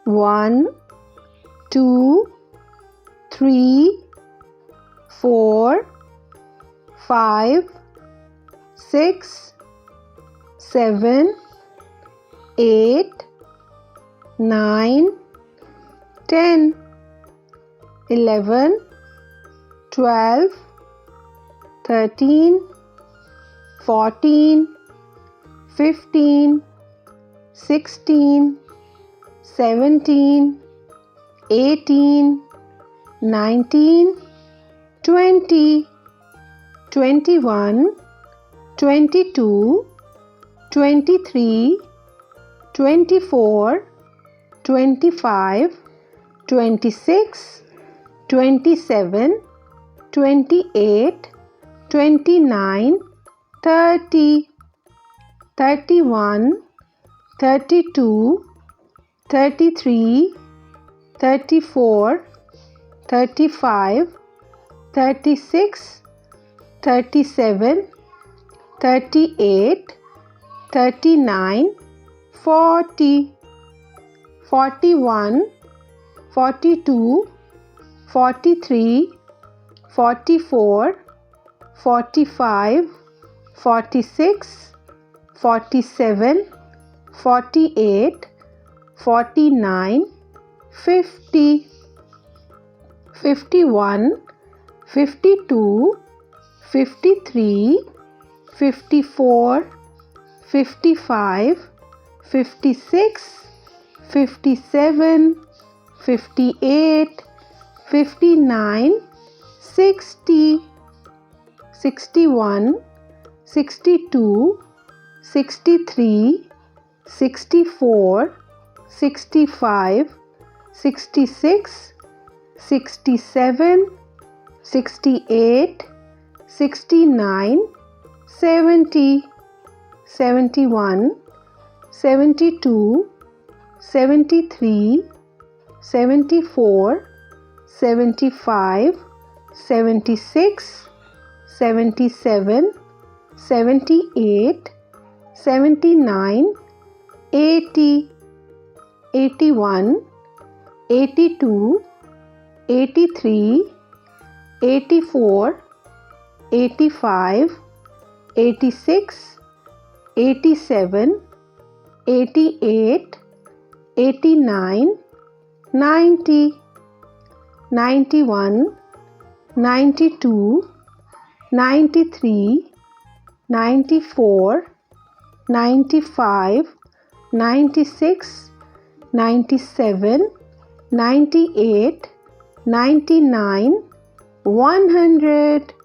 1, 2, 3, 4, 5, 6, 7, 8, 9, 10, 11, 12, 13, 14, 15, 16, 17, 18, 19, 20, 21, 22, 23, 24, 25, 26, 27, 28, 29, 30, 31, 32, 33, 34, 35, 36, 37, 38, 39, 40, 41, 42, 43, 44, 45, 46, 47, 48, 49, 50, 51, 52, 53, 54, 55, 56, 57, 58, 59, 60, 61, 62, 63, 64, 65, 66, 67, 68, 69, 70, 71, 72, 73, 74, 75, 76, 77, 78, 79, 80, 81, 82, 83, 84, 85, 86, 87, 88, 89, 90, 91, 92, 93, 94, 95, 96, 97, 98, 99, 100.